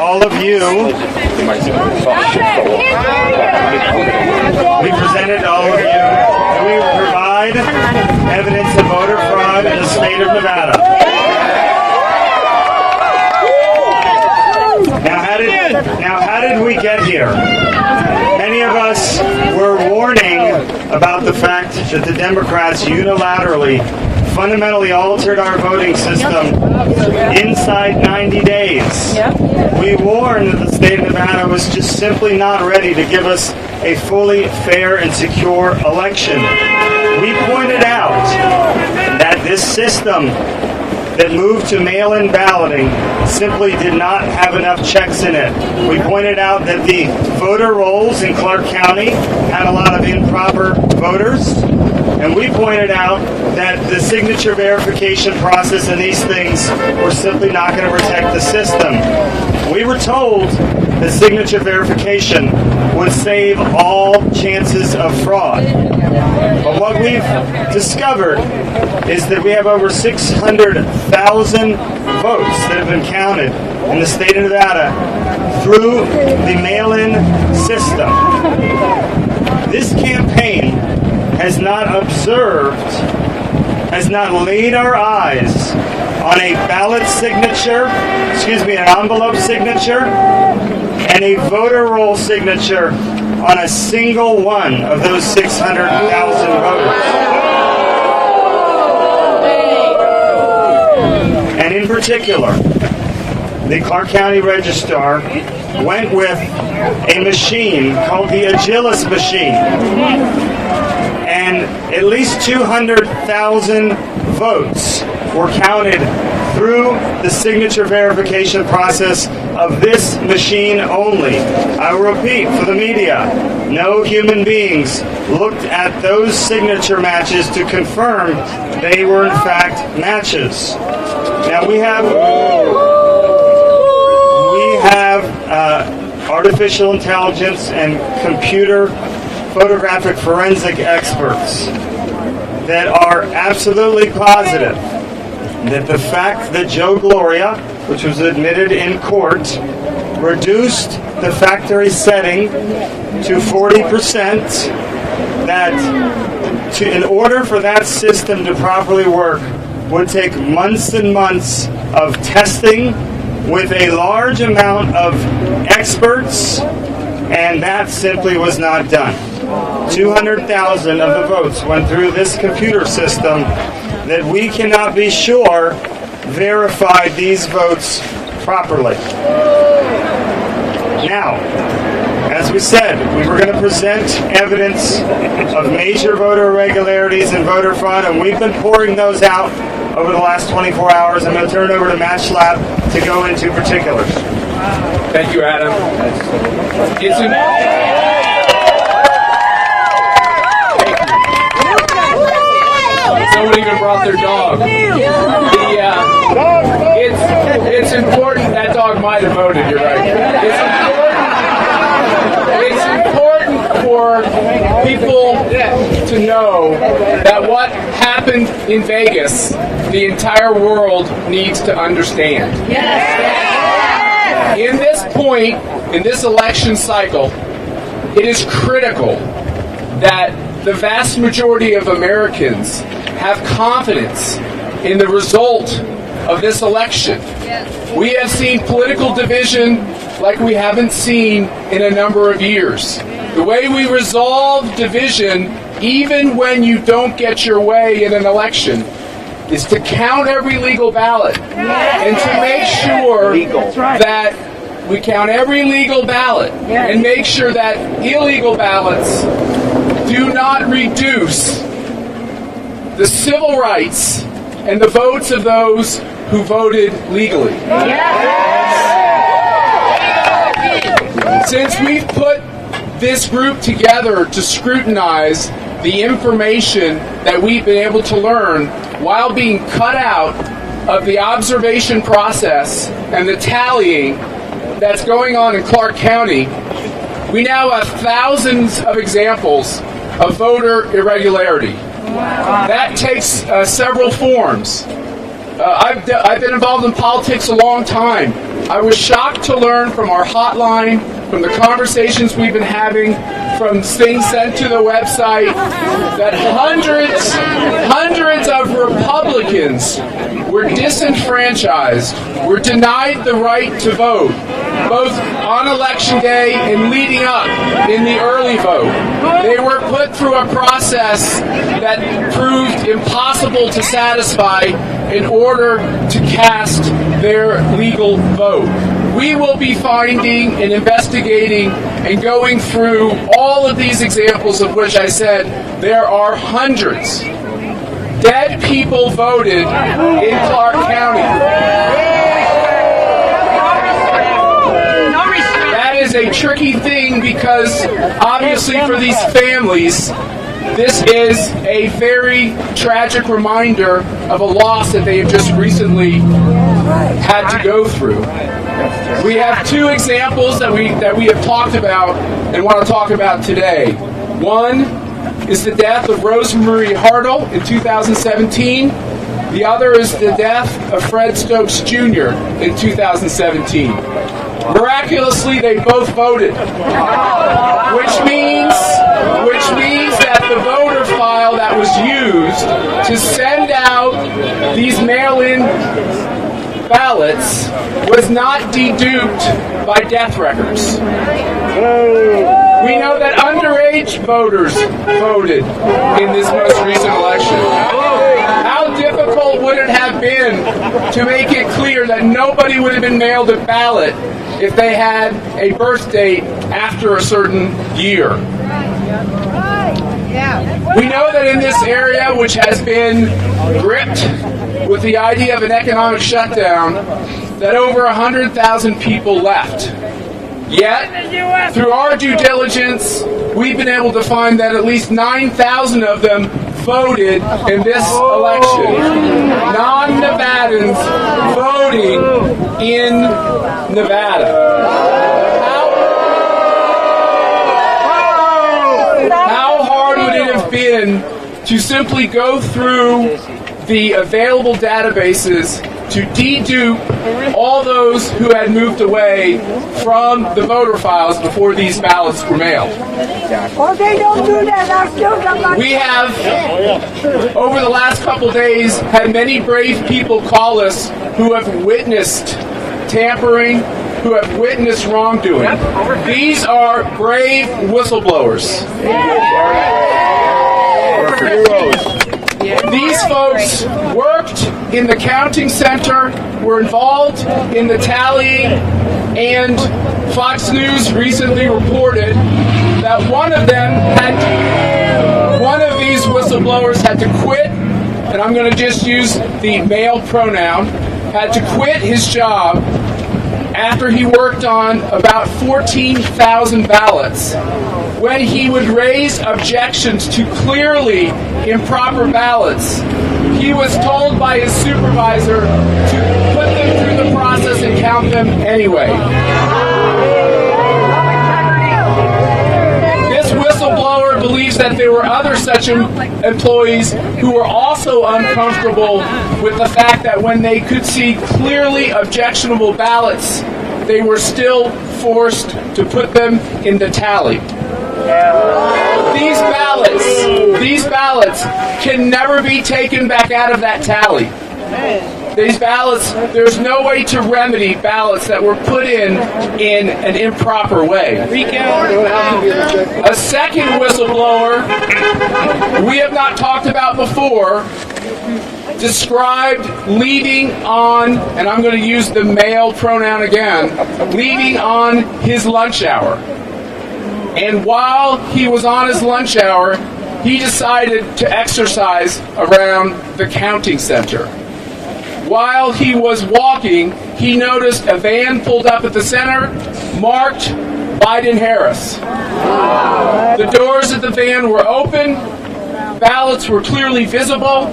all of you. We presented to all of you that we would provide evidence of voter fraud in the state of Nevada. Now, how did we get here? Many of us were warning about the fact that the Democrats unilaterally, fundamentally altered our voting system inside 90 days. We warned that the state of Nevada was just simply not ready to give us a fully fair and secure election. We pointed out that this system that moved to mail-in balloting simply did not have enough checks in it. We pointed out that the voter rolls in Clark County had a lot of improper voters, and we pointed out that the signature verification process and these things were simply not going to protect the system. We were told that signature verification would save all chances of fraud. But what we've discovered is that we have over 600,000 votes that have been counted in the state of Nevada through the mail-in system. This campaign has not laid our eyes on a ballot signature, an envelope signature, and a voter roll signature on a single one of those 600,000 voters. And in particular, the Clark County Registrar went with a machine called the Agilis machine. And at least 200,000 votes were counted through the signature verification process of this machine only. I will repeat for the media, no human beings looked at those signature matches to confirm they were in fact matches. Now we have artificial intelligence and computer photographic forensic experts that are absolutely positive that the fact that Joe Gloria, which was admitted in court, reduced the factory setting to 40%, that in order for that system to properly work would take months and months of testing with a large amount of experts, and that simply was not done. 200,000 of the votes went through this computer system that we cannot be sure verified these votes properly. Now, as we said, we were going to present evidence of major voter irregularities and voter fraud, and we've been pouring those out over the last 24 hours. I'm going to turn it over to Matt Schlapp to go into particulars. Thank you, Adam. Someone even brought their dog. It's important. That dog might have voted. You're right. It's important for people to know that what happened in Vegas, the entire world needs to understand. In this point, in this election cycle, it is critical that the vast majority of Americans have confidence in the result of this election. We have seen political division like we haven't seen in a number of years. The way we resolve division, even when you don't get your way in an election, is to count every legal ballot and to make sure that we count every legal ballot and make sure that illegal ballots do not reduce the civil rights and the votes of those who voted legally. Since we've put this group together to scrutinize the information that we've been able to learn while being cut out of the observation process and the tallying that's going on in Clark County, we now have thousands of examples of voter irregularity. That takes several forms. I've been involved in politics a long time. I was shocked to learn from our hotline, from the conversations we've been having, from things sent to the website, that hundreds of Republicans were disenfranchised, were denied the right to vote, both on Election Day and leading up in the early vote. They were put through a process that proved impossible to satisfy in order to cast their legal vote. We will be finding and investigating and going through all of these examples, of which I said there are hundreds. Dead people voted in Clark County. That is a tricky thing because obviously for these families, this is a very tragic reminder of a loss that they have just recently had to go through. We have two examples that we have talked about and want to talk about today. One is the death of Rosemarie Hartle in 2017. The other is the death of Fred Stokes Jr. in 2017. Miraculously, they both voted, which means that the voter file that was used to send out these mail-in ballots was not deduped by death records. We know that underage voters voted in this most recent election. How difficult would it have been to make it clear that nobody would have been mailed a ballot if they had a birth date after a certain year? We know that in this area, which has been gripped with the idea of an economic shutdown, that over 100,000 people left. Yet, through our due diligence, we've been able to find that at least 9,000 of them voted in this election. Non-Nevadans voting in Nevada. How hard would it have been to simply go through the available databases to dedupe all those who had moved away from the voter files before these ballots were mailed? Well, they don't do that. We have, over the last couple days, had many brave people call us who have witnessed tampering, who have witnessed wrongdoing. These are brave whistleblowers. These folks worked in the counting center, were involved in the tallying, and Fox News recently reported that one of these whistleblowers had to quit, and I'm going to just use the male pronoun, had to quit his job after he worked on about 14,000 ballots. When he would raise objections to clearly improper ballots, he was told by his supervisor to put them through the process and count them anyway. This whistleblower believes that there were other such employees who were also uncomfortable with the fact that when they could see clearly objectionable ballots, they were still forced to put them in the tally. These ballots can never be taken back out of that tally. These ballots, there's no way to remedy ballots that were put in an improper way. A second whistleblower we have not talked about before described leaving on, and I'm going to use the male pronoun again, leaving on his lunch hour. And while he was on his lunch hour, he decided to exercise around the counting center. While he was walking, he noticed a van pulled up at the center, marked Biden-Harris. The doors of the van were open, ballots were clearly visible,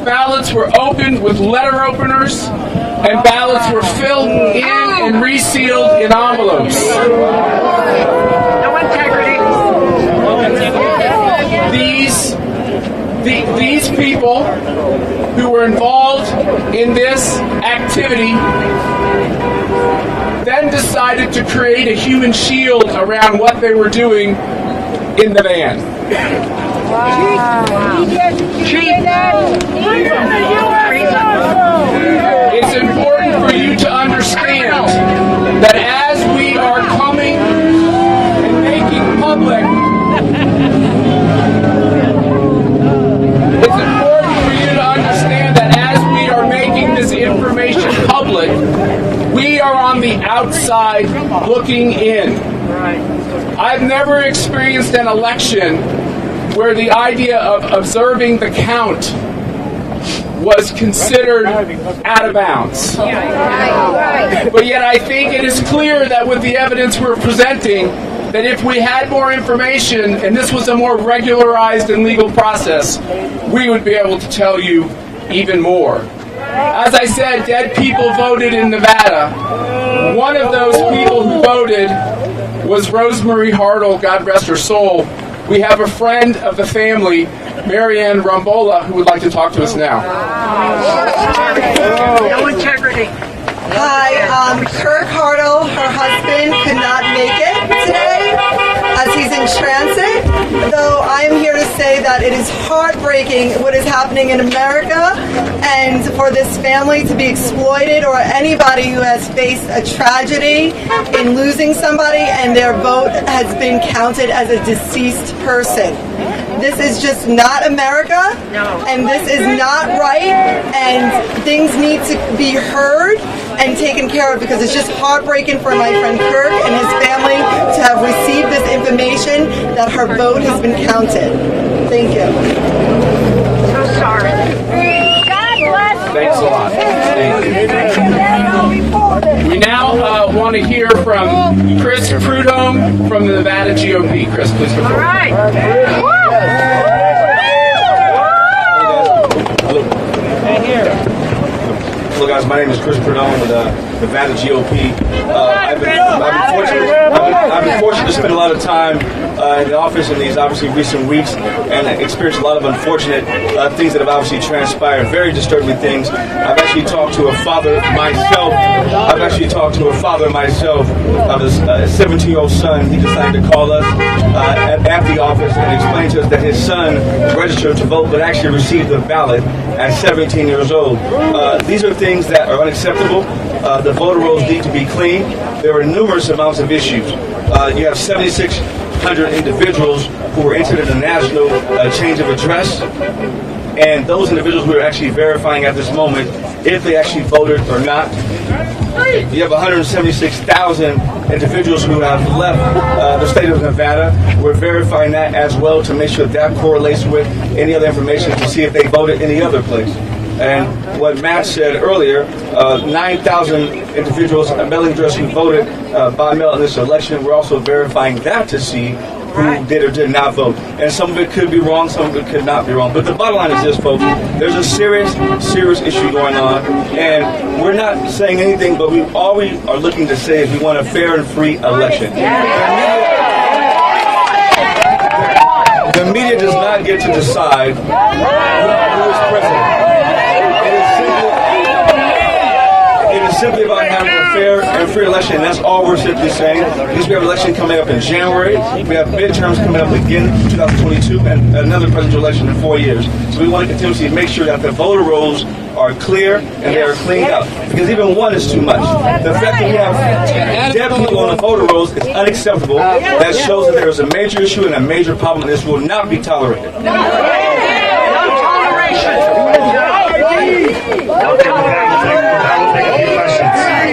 ballots were opened with letter openers, and ballots were filled in and resealed in envelopes. These people who were involved in this activity then decided to create a human shield around what they were doing in the van. It's important for you to understand that as we are coming and making public, it's important for you to understand that as we are making this information public, we are on the outside looking in. I've never experienced an election where the idea of observing the count was considered out of bounds. But yet I think it is clear that with the evidence we're presenting, that if we had more information and this was a more regularized and legal process, we would be able to tell you even more. As I said, dead people voted in Nevada. One of those people who voted was Rosemary Hartle, God rest her soul. We have a friend of the family, Marianne Rambola, who would like to talk to us now. No integrity. Hi, Kirk Hartle, her husband, could not make it today as he's in transit, though I am here to say that it is heartbreaking what is happening in America, and for this family to be exploited, or anybody who has faced a tragedy in losing somebody and their vote has been counted as a deceased person. This is just not America, and this is not right, and things need to be heard and taken care of, because it's just heartbreaking for my friend Kirk and his family to have received this information that her vote has been counted. Thank you. So sorry. God bless you. Thanks a lot. Thank you. We now want to hear from Chris Prudhomme from the Nevada GOP. Chris, please come forward. All right. Hello guys, my name is Chris Prudhomme with the Nevada GOP. I've been fortunate to spend a lot of time in the office in these obviously recent weeks and experienced a lot of unfortunate things that have obviously transpired, very disturbing things. I've actually talked to a father myself. of a 17-year-old son. He decided to call us at the office and explain to us that his son registered to vote but actually received the ballot at 17 years old. These are things that are unacceptable. The voter rolls need to be clean. There are numerous amounts of issues. You have 7,600 individuals who were entered in a national change of address, and those individuals we are actually verifying at this moment if they actually voted or not. You have 176,000 individuals who have left the state of Nevada. We're verifying that as well to make sure that correlates with any other information to see if they voted any other place. And what Matt said earlier, 9,000 individuals mailing address who voted by mail in this election. We're also verifying that to see who did or did not vote. And some of it could be wrong, some of it could not be wrong. But the bottom line is this, folks. There's a serious issue going on. And we're not saying anything, but all we are looking to say is we want a fair and free election. The media does not get to decide who is president. It is simply about having a fair and free election, and that's all we're simply saying. Because we have an election coming up in January, we have midterms coming up again in 2022, and another presidential election in 4 years. So we want to continuously make sure that the voter rolls are clear and they are cleaned up. Because even one is too much. The fact that we have dead people on the voter rolls is unacceptable. That shows that there is a major issue and a major problem, and this will not be tolerated. No toleration.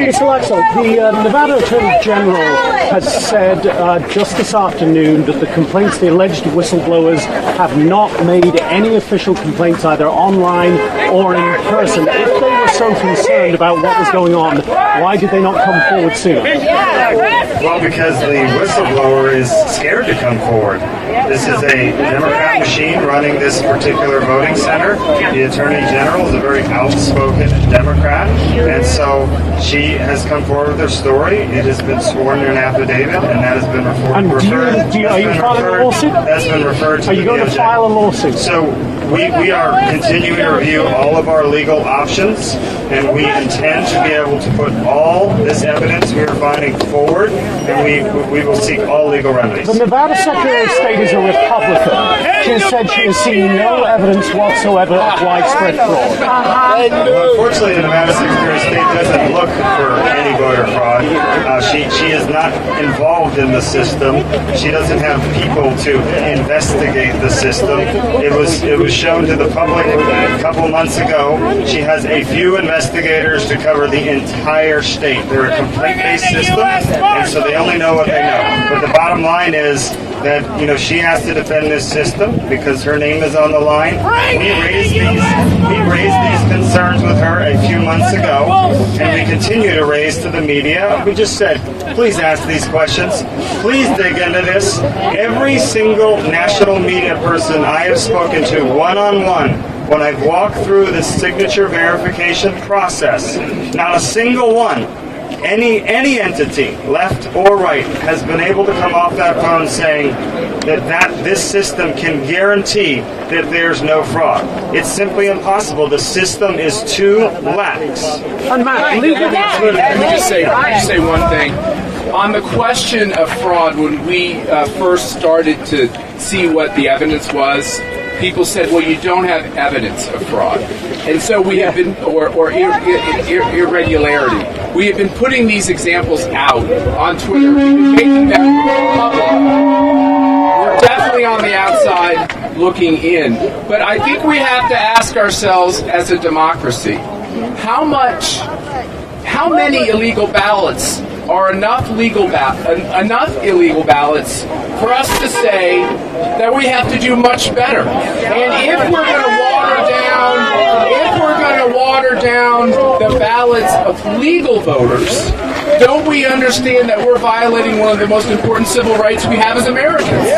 Mr. Laxalt, the Nevada Attorney General has said just this afternoon that the complaints, the alleged whistleblowers, have not made any official complaints either online or in person. If they were so concerned about what was going on, why did they not come forward sooner? Well, because the whistleblower is scared to come forward. This is a Democrat machine running this particular voting center. The Attorney General is a very outspoken Democrat, and so she has come forward with her story. It has been sworn in an affidavit, and that has been referred. And are you filing a lawsuit? That's been referred to. Are you going to file a lawsuit? So we are continuing to review all of our legal options. and we intend to be able to put all this evidence we are finding forward, and we will seek all legal remedies. The Nevada Secretary of State is a Republican. She has said she has seen no evidence whatsoever of widespread fraud. Unfortunately, the Nevada Secretary of State doesn't look for any voter fraud. She is not involved in the system. She doesn't have people to investigate the system. It was shown to the public a couple months ago. She has a few investigators to cover the entire state. They're a complaint-based system, and so they only know what they know. But the bottom line is that, she has to defend this system because her name is on the line. We raised these concerns with her a few months ago, and we continue to raise to the media. We just said, please ask these questions. Please dig into this. Every single national media person I have spoken to one-on-one, when I've walked through the signature verification process, not a single one, any entity, left or right, has been able to come off that phone saying that this system can guarantee that there's no fraud. It's simply impossible. The system is too lax. Let me just say one thing. On the question of fraud, when we first started to see what the evidence was, people said, well, you don't have evidence of fraud. And so we have been, or irregularity. We have been putting these examples out on Twitter. We've been making them public. We're definitely on the outside looking in. But I think we have to ask ourselves as a democracy, how many illegal ballots are enough illegal ballots for us to say that we have to do much better. And if we're going to water down the ballots of legal voters, don't we understand that we're violating one of the most important civil rights we have as Americans?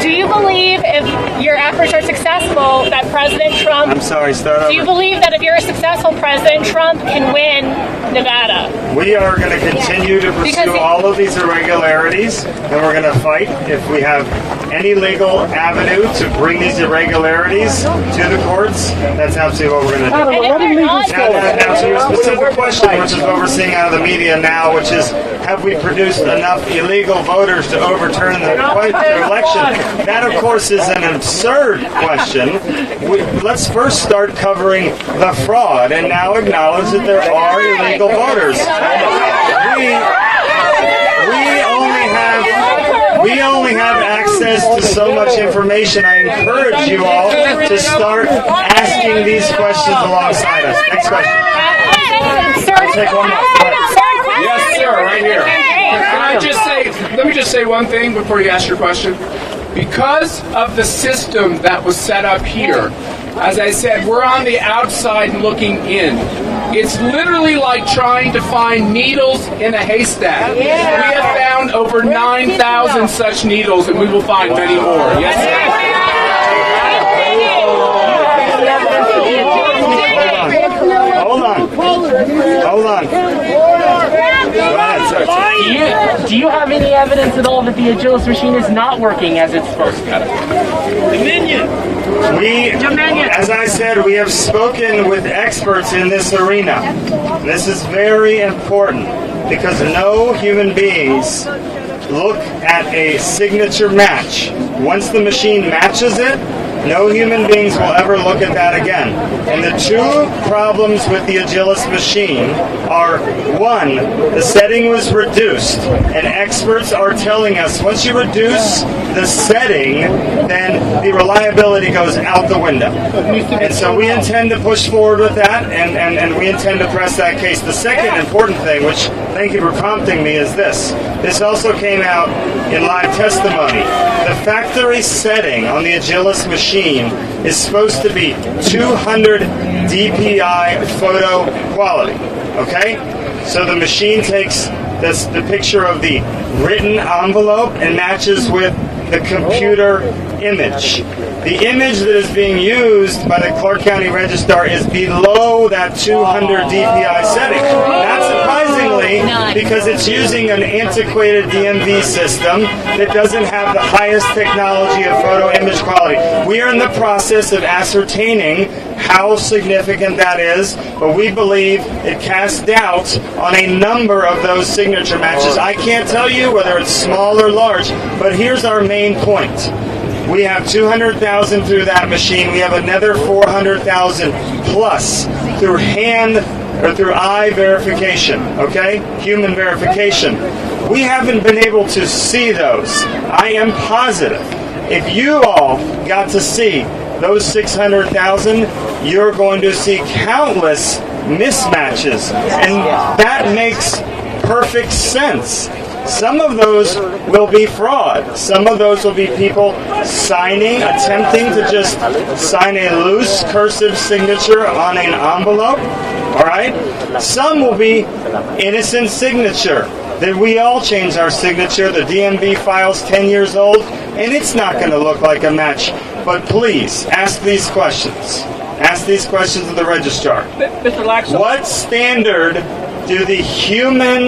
Do you believe if your efforts are successful that President Trump... I'm sorry, start over. Do you believe that if you're a successful President Trump can win Nevada? We are going to continue to pursue all of these irregularities, and we're going to fight if we have any legal avenue to bring these irregularities to the courts. That's absolutely what we're going to do. Now to your specific question, which is what we're seeing out of the media now, which is, have we produced enough illegal voters to overturn the election? That, of course, is an absurd question. Let's first start covering the fraud and now acknowledge that there are illegal voters. We only have access to so much information. I encourage you all to start asking these questions alongside us. Next question. I'll take one more. Yes, sir, right here. Let me just say one thing before you ask your question. Because of the system that was set up here, as I said, we're on the outside looking in. It's literally like trying to find needles in a haystack. We have found over 9,000 such needles, and we will find many more. Yes, sir. Hold on. Do you have any evidence at all that the Agilis machine is not working as it's supposed to? Dominion. As I said, we have spoken with experts in this arena. This is very important because no human beings look at a signature match. Once the machine matches it, no human beings will ever look at that again. And the two problems with the Agilis machine are, one, the setting was reduced, and experts are telling us once you reduce the setting, then the reliability goes out the window. And so we intend to push forward with that, and we intend to press that case. The second important thing, which thank you for prompting me, is this. This also came out in live testimony. The factory setting on the Agilis machine is supposed to be 200 DPI photo quality. Okay? So the machine takes the picture of the written envelope and matches with the computer image. The image that is being used by the Clark County Registrar is below that 200 DPI setting. Not surprisingly, because it's using an antiquated DMV system that doesn't have the highest technology of photo image quality. We are in the process of ascertaining how significant that is, but we believe it casts doubt on a number of those signature matches. I can't tell you whether it's small or large, but here's our main point. We have 200,000 through that machine. We have another 400,000 plus through hand or through eye verification, okay? Human verification. We haven't been able to see those. I am positive if you all got to see those 600,000, you're going to see countless mismatches. And that makes perfect sense. Some of those will be fraud. Some of those will be people signing, attempting to just sign a loose cursive signature on an envelope. All right? Some will be innocent signature. That we all change our signature. The DMV file's 10 years old, and it's not going to look like a match. But please, ask these questions. Ask these questions of the registrar. Mr. Laxalt. What standard do the human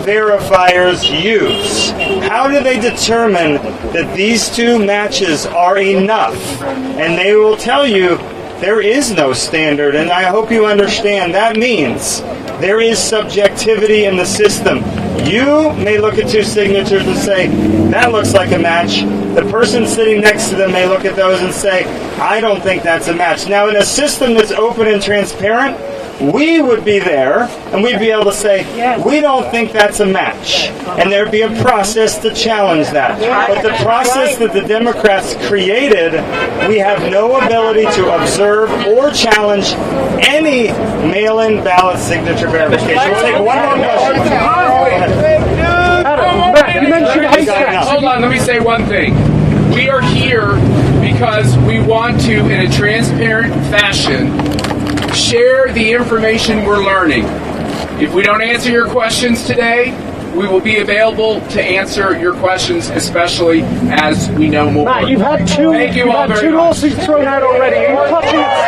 verifiers use? How do they determine that these two matches are enough? And they will tell you there is no standard, and I hope you understand that means there is subjectivity in the system. You may look at two signatures and say, that looks like a match. The person sitting next to them may look at those and say, I don't think that's a match. Now, in a system that's open and transparent, we would be there, and we'd be able to say, we don't think that's a match. And there'd be a process to challenge that. But the process that the Democrats created, we have no ability to observe or challenge any mail-in ballot signature verification. We'll take one more question. You mentioned Hold on, let me say one thing. We are here because we want to, in a transparent fashion, share the information we're learning. If we don't answer your questions today, we will be available to answer your questions, especially as we know more. Matt, you've had two Thank you all very much. lawsuits thrown out already. Are you clutching at